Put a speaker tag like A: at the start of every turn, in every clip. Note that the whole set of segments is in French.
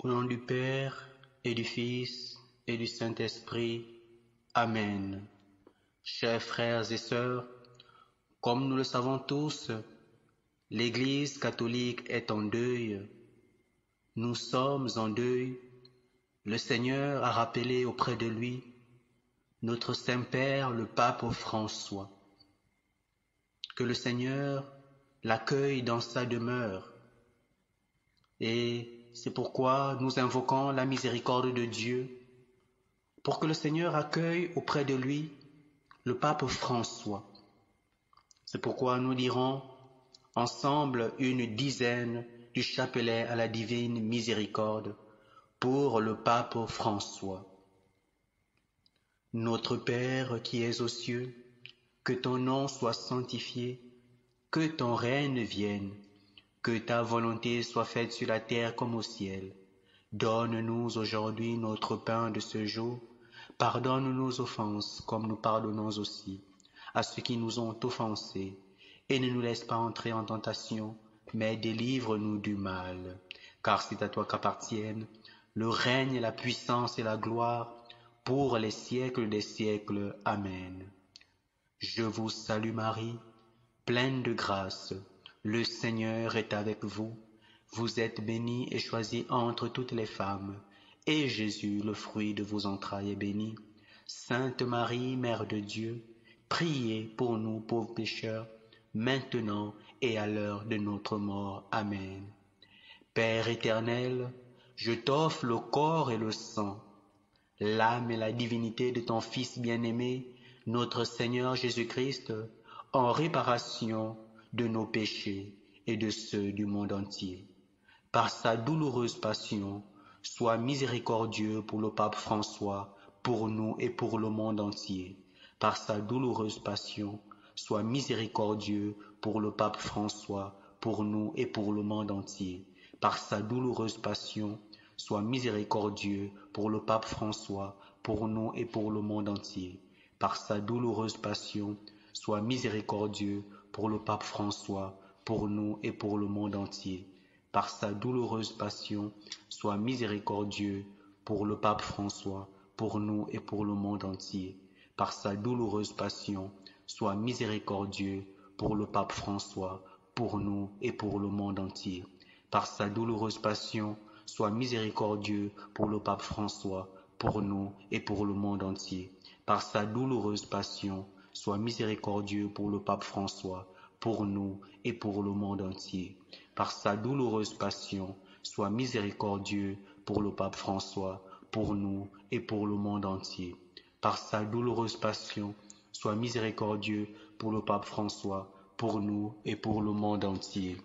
A: Au nom du Père, et du Fils, et du Saint-Esprit. Amen. Chers frères et sœurs, comme nous le savons tous, l'Église catholique est en deuil. Nous sommes en deuil. Le Seigneur a rappelé auprès de lui notre Saint-Père, le Pape François. Que le Seigneur l'accueille dans sa demeure. Et c'est pourquoi nous invoquons la miséricorde de Dieu, pour que le Seigneur accueille auprès de lui le Pape François. C'est pourquoi nous dirons ensemble une dizaine du chapelet à la divine miséricorde pour le Pape François. Notre Père qui es aux cieux, que ton nom soit sanctifié, que ton règne vienne, que ta volonté soit faite sur la terre comme au ciel. Donne-nous aujourd'hui notre pain de ce jour. Pardonne nos offenses comme nous pardonnons aussi à ceux qui nous ont offensés. Et ne nous laisse pas entrer en tentation, mais délivre-nous du mal. Car c'est à toi qu'appartiennent le règne, la puissance et la gloire pour les siècles des siècles. Amen. Je vous salue Marie, pleine de grâce. Le Seigneur est avec vous. Vous êtes bénie et choisie entre toutes les femmes. Et Jésus, le fruit de vos entrailles, est béni. Sainte Marie, Mère de Dieu, priez pour nous pauvres pécheurs, maintenant et à l'heure de notre mort. Amen. Père éternel, je t'offre le corps et le sang, l'âme et la divinité de ton Fils bien-aimé, notre Seigneur Jésus-Christ, en réparation de nos péchés et de ceux du monde entier. Par sa douloureuse passion, sois miséricordieux pour le Pape François, pour nous et pour le monde entier. Par sa douloureuse passion, sois miséricordieux pour le Pape François, pour nous et pour le monde entier. Par sa douloureuse passion, sois miséricordieux pour le Pape François, pour nous et pour le monde entier. Par sa douloureuse passion, sois miséricordieux pour le Pape François, pour nous et pour le monde entier. Par sa douloureuse passion, sois miséricordieux pour le Pape François, pour nous et pour le monde entier. Par sa douloureuse passion, sois miséricordieux pour le Pape François, pour nous et pour le monde entier. Par sa douloureuse passion, sois miséricordieux pour le Pape François, pour nous et pour le monde entier. Par sa douloureuse passion, sois miséricordieux pour le Pape François, pour nous et pour le monde entier. Par sa douloureuse passion, sois miséricordieux pour le Pape François, pour nous et pour le monde entier. Par sa douloureuse passion, sois miséricordieux pour le Pape François, pour nous et pour le monde entier.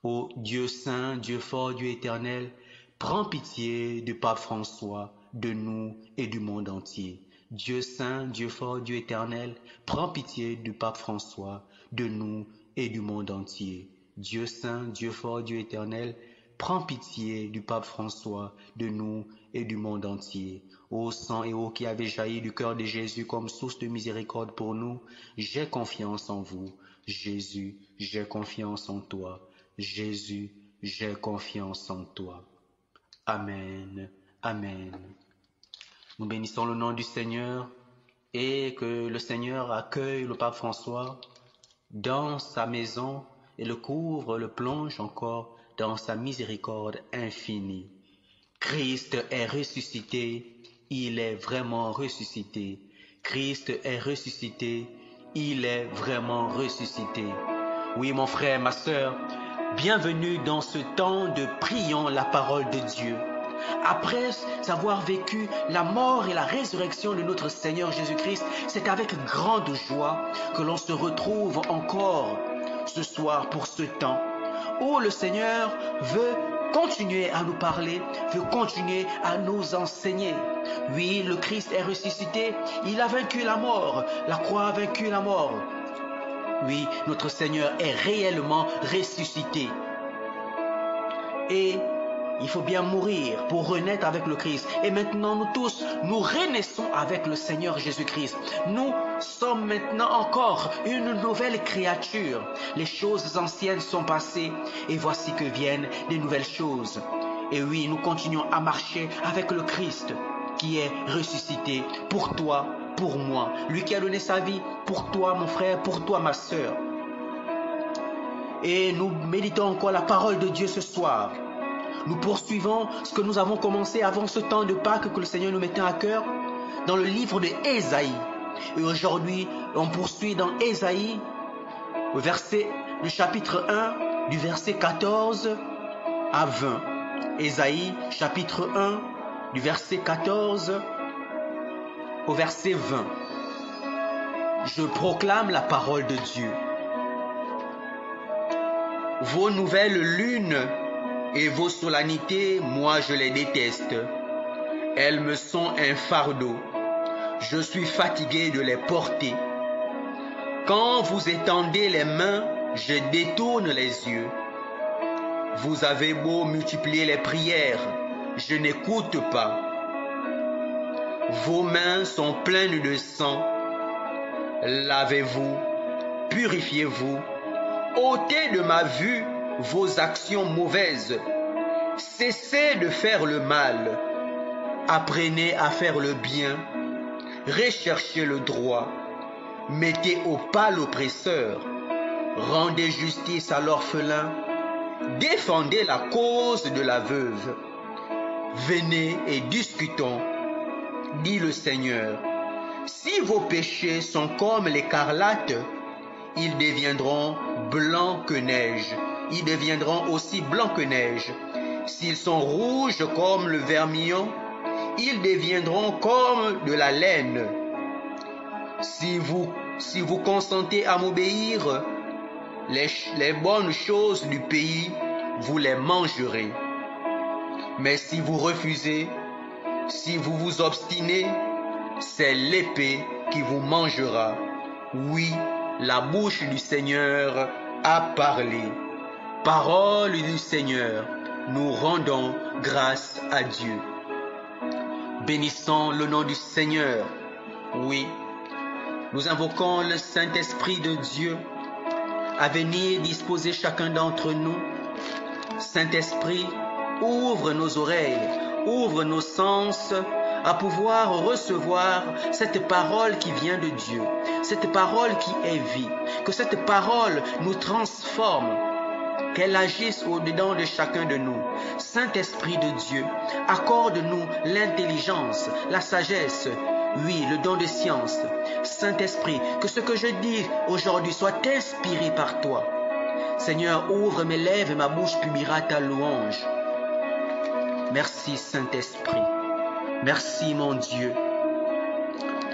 A: Ô Dieu saint, Dieu fort, Dieu éternel, prends pitié du Pape François, de nous et du monde entier. Dieu saint, Dieu fort, Dieu éternel, prends pitié du Pape François, de nous et du monde entier. Dieu saint, Dieu fort, Dieu éternel, prends pitié du Pape François, de nous et du monde entier. Ô sang et eau qui avez jailli du cœur de Jésus comme source de miséricorde pour nous, j'ai confiance en vous. Jésus, j'ai confiance en toi. Jésus, j'ai confiance en toi. Amen. Amen. Nous bénissons le nom du Seigneur et que le Seigneur accueille le Pape François dans sa maison et le couvre, le plonge encore dans sa miséricorde infinie. Christ est ressuscité, il est vraiment ressuscité. Christ est ressuscité, il est vraiment ressuscité. Oui, mon frère, ma sœur, bienvenue dans ce temps de prions la parole de Dieu. Après avoir vécu la mort et la résurrection de notre Seigneur Jésus-Christ, c'est avec grande joie que l'on se retrouve encore ce soir pour ce temps où le Seigneur veut continuer à nous parler, veut continuer à nous enseigner. Oui, le Christ est ressuscité, il a vaincu la mort, la croix a vaincu la mort. Oui, notre Seigneur est réellement ressuscité. Et il faut bien mourir pour renaître avec le Christ. Et maintenant, nous tous, nous renaissons avec le Seigneur Jésus-Christ. Nous sommes maintenant encore une nouvelle créature. Les choses anciennes sont passées et voici que viennent des nouvelles choses. Et oui, nous continuons à marcher avec le Christ qui est ressuscité pour toi, pour moi. Lui qui a donné sa vie pour toi, mon frère, pour toi, ma sœur. Et nous méditons encore la parole de Dieu ce soir. Nous poursuivons ce que nous avons commencé avant ce temps de Pâques que le Seigneur nous mettait à cœur dans le livre de Ésaïe. Et aujourd'hui, on poursuit dans Ésaïe, le chapitre 1, du verset 14 à 20. Ésaïe, chapitre 1, du verset 14 au verset 20. Je proclame la parole de Dieu. Vos nouvelles lunes et vos solennités, moi je les déteste. Elles me sont un fardeau. Je suis fatigué de les porter. Quand vous étendez les mains, je détourne les yeux. Vous avez beau multiplier les prières, je n'écoute pas. Vos mains sont pleines de sang. Lavez-vous, purifiez-vous. Ôtez de ma vue vos actions mauvaises. Cessez de faire le mal. Apprenez à faire le bien. Recherchez le droit. Mettez au pas l'oppresseur. Rendez justice à l'orphelin. Défendez la cause de la veuve. Venez et discutons, dit le Seigneur. Si vos péchés sont comme l'écarlate, ils deviendront blancs que neige. Ils deviendront aussi blancs que neige. S'ils sont rouges comme le vermillon, ils deviendront comme de la laine. Si vous consentez à m'obéir, les bonnes choses du pays, vous les mangerez. Mais si vous refusez, si vous vous obstinez, c'est l'épée qui vous mangera. Oui, la bouche du Seigneur a parlé. Parole du Seigneur, nous rendons grâce à Dieu. Bénissons le nom du Seigneur. Oui, nous invoquons le Saint-Esprit de Dieu à venir disposer chacun d'entre nous. Saint-Esprit, ouvre nos oreilles, ouvre nos sens à pouvoir recevoir cette parole qui vient de Dieu, cette parole qui est vie, que cette parole nous transforme, qu'elle agisse au-dedans de chacun de nous. Saint-Esprit de Dieu, accorde-nous l'intelligence, la sagesse, oui, le don de science. Saint-Esprit, que ce que je dis aujourd'hui soit inspiré par toi. Seigneur, ouvre mes lèvres et ma bouche publiera ta louange. Merci Saint-Esprit. Merci mon Dieu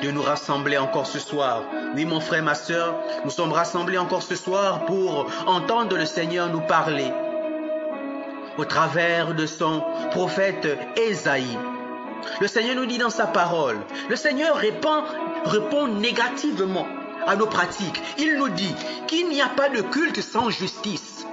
A: de nous rassembler encore ce soir. Oui mon frère, ma soeur, nous sommes rassemblés encore ce soir pour entendre le Seigneur nous parler au travers de son prophète Ésaïe. Le Seigneur nous dit dans sa parole, le Seigneur répond négativement à nos pratiques. Il nous dit qu'il n'y a pas de culte sans justice.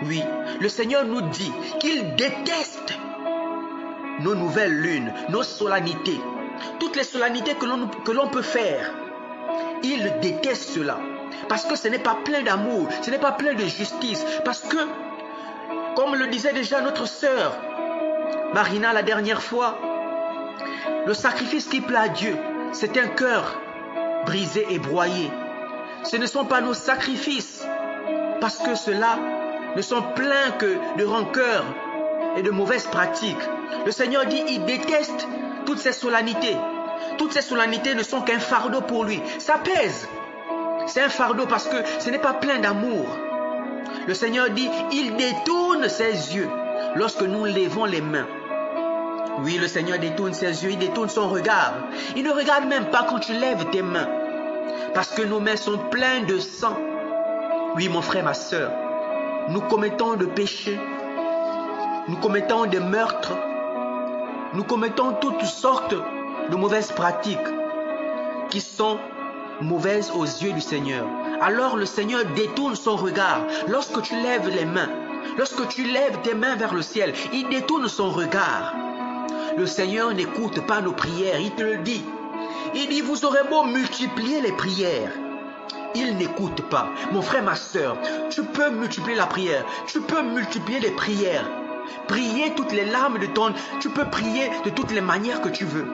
A: Oui, le Seigneur nous dit qu'il déteste nos nouvelles lunes, nos solennités, toutes les solennités que l'on peut faire. Il déteste cela parce que ce n'est pas plein d'amour, ce n'est pas plein de justice, parce que, comme le disait déjà notre sœur Marina la dernière fois, le sacrifice qui plaît à Dieu, c'est un cœur brisé et broyé. Ce ne sont pas nos sacrifices, parce que ceux-là ne sont pleins que de rancœur et de mauvaises pratiques. Le Seigneur dit, il déteste toutes ces solennités. Toutes ces solennités ne sont qu'un fardeau pour lui. Ça pèse. C'est un fardeau parce que ce n'est pas plein d'amour. Le Seigneur dit, il détourne ses yeux lorsque nous levons les mains. Oui, le Seigneur détourne ses yeux, il détourne son regard. Il ne regarde même pas quand tu lèves tes mains, parce que nos mains sont pleines de sang. Oui, mon frère, ma soeur, nous commettons de péchés, nous commettons des meurtres, nous commettons toutes sortes de mauvaises pratiques qui sont mauvaises aux yeux du Seigneur. Alors le Seigneur détourne son regard. Lorsque tu lèves les mains, lorsque tu lèves tes mains vers le ciel, il détourne son regard. Le Seigneur n'écoute pas nos prières, il te le dit. Il dit, vous aurez beau multiplier les prières, il n'écoute pas. Mon frère, ma soeur, tu peux multiplier la prière, tu peux multiplier les prières, Prier toutes les larmes de ton... Tu peux prier de toutes les manières que tu veux.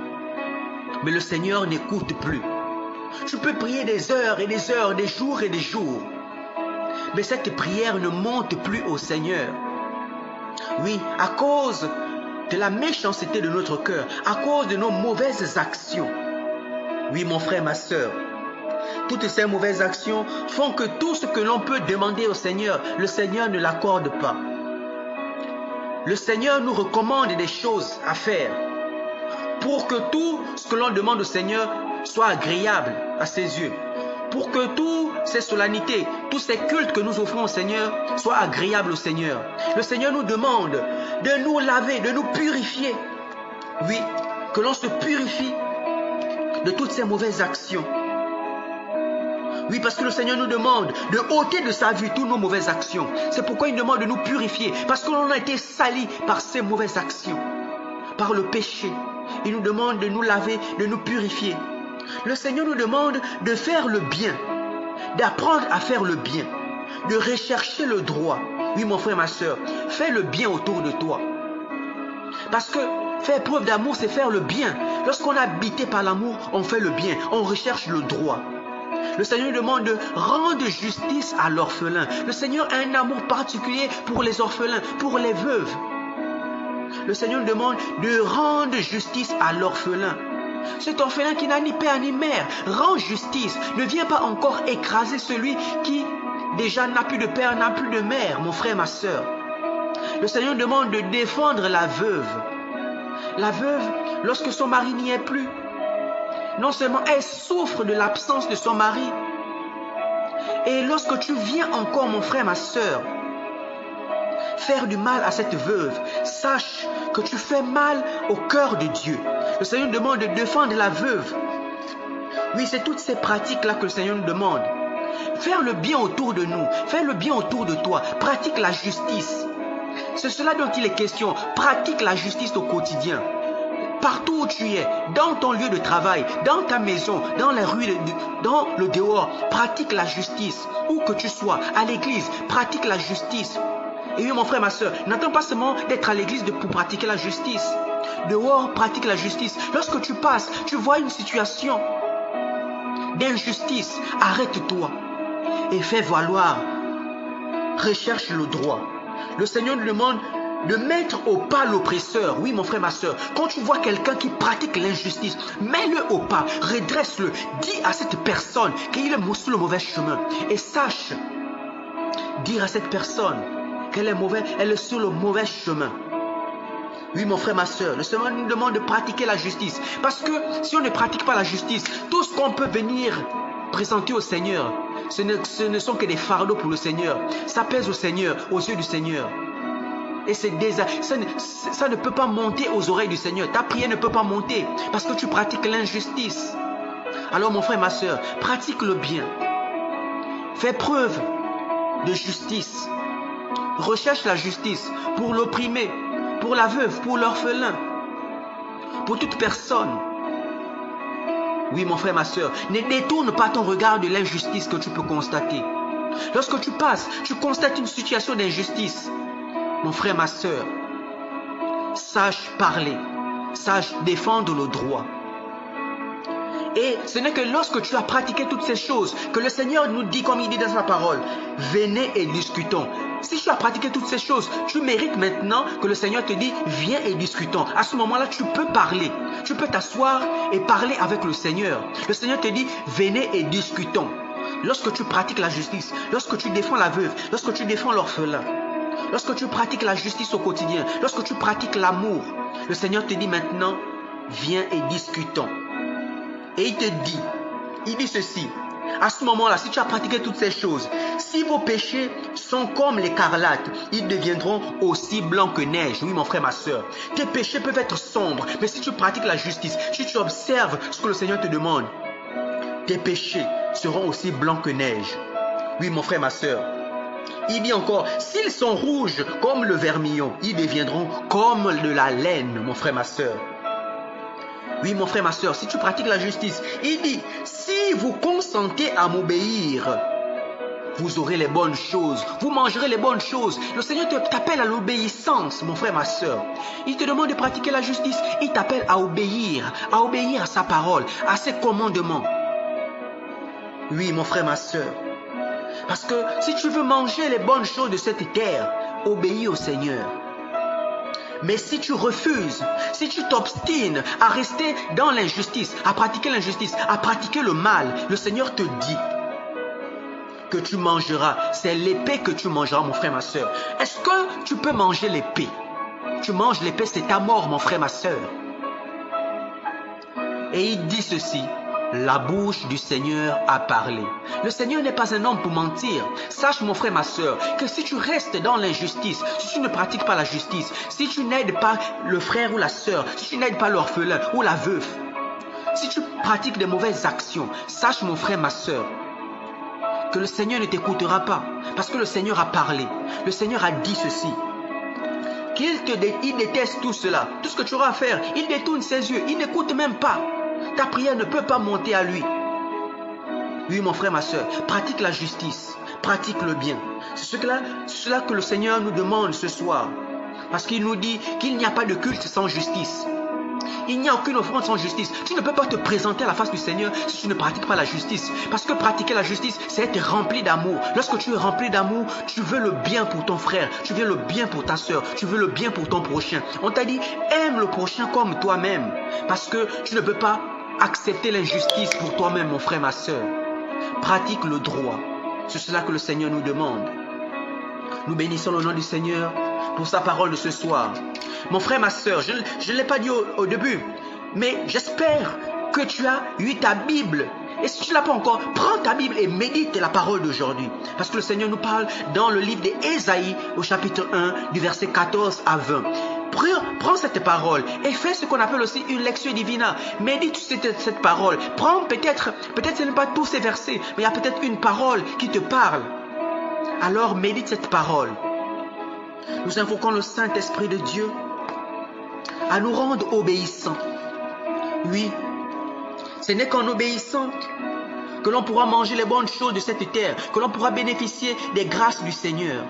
A: Mais le Seigneur n'écoute plus. Tu peux prier des heures et des heures, des jours et des jours. Mais cette prière ne monte plus au Seigneur. Oui, à cause de la méchanceté de notre cœur, à cause de nos mauvaises actions. Oui, mon frère, ma soeur, toutes ces mauvaises actions font que tout ce que l'on peut demander au Seigneur, le Seigneur ne l'accorde pas. Le Seigneur nous recommande des choses à faire pour que tout ce que l'on demande au Seigneur soit agréable à ses yeux. Pour que toutes ces solennités, tous ces cultes que nous offrons au Seigneur soient agréables au Seigneur. Le Seigneur nous demande de nous laver, de nous purifier. Oui, que l'on se purifie de toutes ces mauvaises actions. Oui, parce que le Seigneur nous demande de ôter de sa vue toutes nos mauvaises actions. C'est pourquoi il nous demande de nous purifier, parce que l'on a été sali par ces mauvaises actions, par le péché. Il nous demande de nous laver, de nous purifier. Le Seigneur nous demande de faire le bien, d'apprendre à faire le bien, de rechercher le droit. Oui, mon frère, ma soeur, fais le bien autour de toi. Parce que faire preuve d'amour, c'est faire le bien. Lorsqu'on est habité par l'amour, on fait le bien, on recherche le droit. Le Seigneur nous demande de rendre justice à l'orphelin. Le Seigneur a un amour particulier pour les orphelins, pour les veuves. Le Seigneur nous demande de rendre justice à l'orphelin. Cet orphelin qui n'a ni père ni mère, rend justice. Ne viens pas encore écraser celui qui déjà n'a plus de père, n'a plus de mère, mon frère, ma soeur. Le Seigneur demande de défendre la veuve. La veuve, lorsque son mari n'y est plus, non seulement elle souffre de l'absence de son mari, et lorsque tu viens encore, mon frère, ma soeur, faire du mal à cette veuve, sache que tu fais mal au cœur de Dieu. Le Seigneur nous demande de défendre la veuve. Oui, c'est toutes ces pratiques-là que le Seigneur nous demande. Faire le bien autour de nous, faire le bien autour de toi, pratique la justice. C'est cela dont il est question. Pratique la justice au quotidien. Partout où tu es, dans ton lieu de travail, dans ta maison, dans les rues, dans le dehors, pratique la justice. Où que tu sois, à l'église, pratique la justice. Et oui, mon frère, ma soeur, n'attends pas seulement d'être à l'église pour pratiquer la justice. Dehors, pratique la justice. Lorsque tu passes, tu vois une situation d'injustice, arrête-toi et fais valoir. Recherche le droit. Le Seigneur nous demande de mettre au pas l'oppresseur. Oui, mon frère, ma soeur, quand tu vois quelqu'un qui pratique l'injustice, mets-le au pas, redresse-le. Dis à cette personne qu'il est sur le mauvais chemin. Et sache dire à cette personne qu'elle est mauvaise, elle est sur le mauvais chemin. Oui, mon frère, ma soeur, le Seigneur nous demande de pratiquer la justice. Parce que si on ne pratique pas la justice, tout ce qu'on peut venir présenter au Seigneur, ce ne sont que des fardeaux pour le Seigneur. Ça pèse au Seigneur, aux yeux du Seigneur. Et ça ne peut pas monter aux oreilles du Seigneur. Ta prière ne peut pas monter parce que tu pratiques l'injustice. Alors, mon frère, ma soeur, pratique le bien. Fais preuve de justice. Recherche la justice pour l'opprimé, pour la veuve, pour l'orphelin, pour toute personne. Oui, mon frère, ma soeur, ne détourne pas ton regard de l'injustice que tu peux constater. Lorsque tu passes, tu constates une situation d'injustice. Mon frère, ma soeur, sache parler, sache défendre le droit. Et ce n'est que lorsque tu as pratiqué toutes ces choses que le Seigneur nous dit, comme il dit dans sa parole, venez et discutons. Si tu as pratiqué toutes ces choses, tu mérites maintenant que le Seigneur te dit, viens et discutons. À ce moment-là, tu peux parler. Tu peux t'asseoir et parler avec le Seigneur. Le Seigneur te dit, venez et discutons. Lorsque tu pratiques la justice, lorsque tu défends la veuve, lorsque tu défends l'orphelin, lorsque tu pratiques la justice au quotidien, lorsque tu pratiques l'amour, le Seigneur te dit maintenant, viens et discutons. Et il dit ceci, à ce moment-là, si tu as pratiqué toutes ces choses, si vos péchés sont comme l'écarlate, ils deviendront aussi blancs que neige. Oui, mon frère, ma soeur, tes péchés peuvent être sombres, mais si tu pratiques la justice, si tu observes ce que le Seigneur te demande, tes péchés seront aussi blancs que neige. Oui, mon frère, ma soeur. Il dit encore, s'ils sont rouges comme le vermillon, ils deviendront comme de la laine, mon frère, ma soeur. Oui, mon frère, ma soeur, si tu pratiques la justice, il dit, si vous consentez à m'obéir, vous aurez les bonnes choses, vous mangerez les bonnes choses. Le Seigneur t'appelle à l'obéissance, mon frère, ma soeur. Il te demande de pratiquer la justice. Il t'appelle à obéir à sa parole, à ses commandements. Oui, mon frère, ma soeur. Parce que si tu veux manger les bonnes choses de cette terre, obéis au Seigneur. Mais si tu refuses, si tu t'obstines à rester dans l'injustice, à pratiquer le mal, le Seigneur te dit que tu mangeras. C'est l'épée que tu mangeras, mon frère, ma soeur. Est-ce que tu peux manger l'épée? Tu manges l'épée, c'est ta mort, mon frère, ma soeur. Et il dit ceci. La bouche du Seigneur a parlé. Le Seigneur n'est pas un homme pour mentir. Sache, mon frère, ma soeur, que si tu restes dans l'injustice, si tu ne pratiques pas la justice, si tu n'aides pas le frère ou la soeur, si tu n'aides pas l'orphelin ou la veuve, si tu pratiques des mauvaises actions, sache, mon frère, ma soeur, que le Seigneur ne t'écoutera pas. Parce que le Seigneur a parlé. Le Seigneur a dit ceci. Il déteste tout cela. Tout ce que tu auras à faire, il détourne ses yeux. Il n'écoute même pas. Ta prière ne peut pas monter à lui. Oui, mon frère, ma soeur, pratique la justice, pratique le bien. C'est cela que le Seigneur nous demande ce soir. Parce qu'il nous dit qu'il n'y a pas de culte sans justice. Il n'y a aucune offrande sans justice. Tu ne peux pas te présenter à la face du Seigneur si tu ne pratiques pas la justice. Parce que pratiquer la justice, c'est être rempli d'amour. Lorsque tu es rempli d'amour, tu veux le bien pour ton frère, tu veux le bien pour ta soeur, tu veux le bien pour ton prochain. On t'a dit, aime le prochain comme toi-même. Parce que tu ne peux pas accepter l'injustice pour toi-même, mon frère, ma soeur. Pratique le droit. C'est cela que le Seigneur nous demande. Nous bénissons le nom du Seigneur pour sa parole de ce soir. Mon frère, ma soeur, je ne l'ai pas dit au début, mais j'espère que tu as eu ta Bible. Et si tu ne l'as pas encore, prends ta Bible et médite la parole d'aujourd'hui. Parce que le Seigneur nous parle dans le livre d'Ésaïe, au chapitre 1, du verset 14 à 20. Prends cette parole et fais ce qu'on appelle aussi une lectio divina. Médite cette parole. Prends peut-être ce n'est pas tous ces versets, mais il y a peut-être une parole qui te parle. Alors médite cette parole. Nous invoquons le Saint-Esprit de Dieu à nous rendre obéissants. Oui, ce n'est qu'en obéissant que l'on pourra manger les bonnes choses de cette terre, que l'on pourra bénéficier des grâces du Seigneur.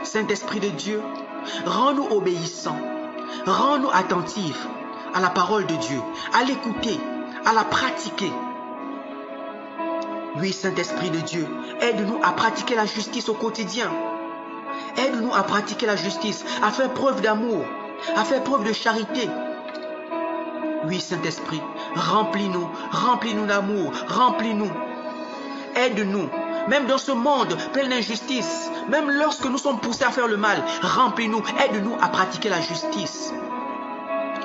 A: Saint-Esprit de Dieu, rends-nous obéissants, rends-nous attentifs à la parole de Dieu, à l'écouter, à la pratiquer. Oui, Saint-Esprit de Dieu, aide-nous à pratiquer la justice au quotidien. Aide-nous à pratiquer la justice, à faire preuve d'amour, à faire preuve de charité. Oui, Saint-Esprit, remplis-nous d'amour, remplis-nous. Aide-nous, même dans ce monde plein d'injustice, même lorsque nous sommes poussés à faire le mal, remplis-nous, aide-nous à pratiquer la justice.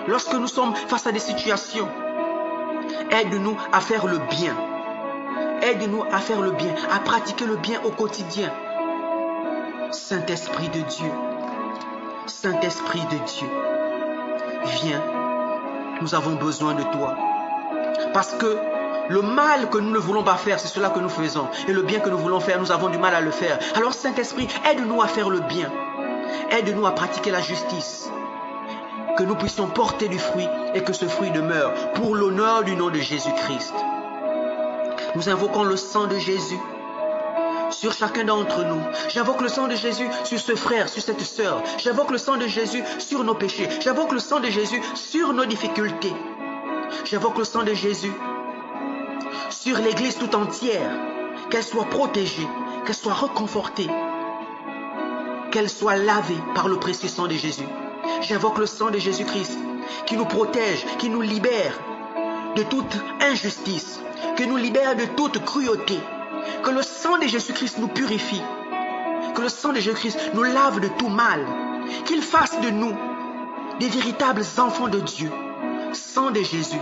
A: Lorsque nous sommes face à des situations, aide-nous à faire le bien. Aide-nous à faire le bien, à pratiquer le bien au quotidien. Saint-Esprit de Dieu, Saint-Esprit de Dieu, viens, nous avons besoin de toi. Parce que le mal que nous ne voulons pas faire, c'est cela que nous faisons. Et le bien que nous voulons faire, nous avons du mal à le faire. Alors Saint-Esprit, aide-nous à faire le bien. Aide-nous à pratiquer la justice. Que nous puissions porter du fruit et que ce fruit demeure pour l'honneur du nom de Jésus-Christ. Nous invoquons le sang de Jésus sur chacun d'entre nous. J'invoque le sang de Jésus sur ce frère, sur cette sœur. J'invoque le sang de Jésus sur nos péchés. J'invoque le sang de Jésus sur nos difficultés. J'invoque le sang de Jésus sur l'Église tout entière. Qu'elle soit protégée, qu'elle soit réconfortée, qu'elle soit lavée par le précieux sang de Jésus. J'invoque le sang de Jésus-Christ qui nous protège, qui nous libère de toute injustice, qui nous libère de toute cruauté. Que le sang de Jésus-Christ nous purifie. Que le sang de Jésus-Christ nous lave de tout mal. Qu'il fasse de nous des véritables enfants de Dieu. Sang de Jésus,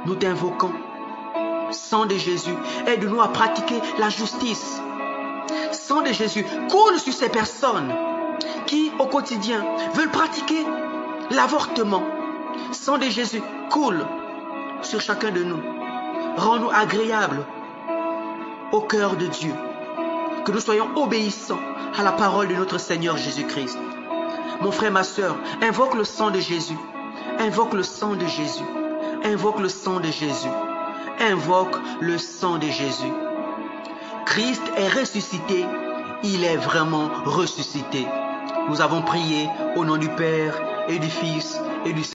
A: nous t'invoquons. Sang de Jésus, aide-nous à pratiquer la justice. Sang de Jésus, coule sur ces personnes qui, au quotidien, veulent pratiquer l'avortement. Sang de Jésus, coule sur chacun de nous. Rends-nous agréables au cœur de Dieu. Que nous soyons obéissants à la parole de notre Seigneur Jésus-Christ. Mon frère, ma soeur, invoque le sang de Jésus. Invoque le sang de Jésus. Invoque le sang de Jésus. Invoque le sang de Jésus. Christ est ressuscité. Il est vraiment ressuscité. Nous avons prié au nom du Père et du Fils et du Saint-Esprit.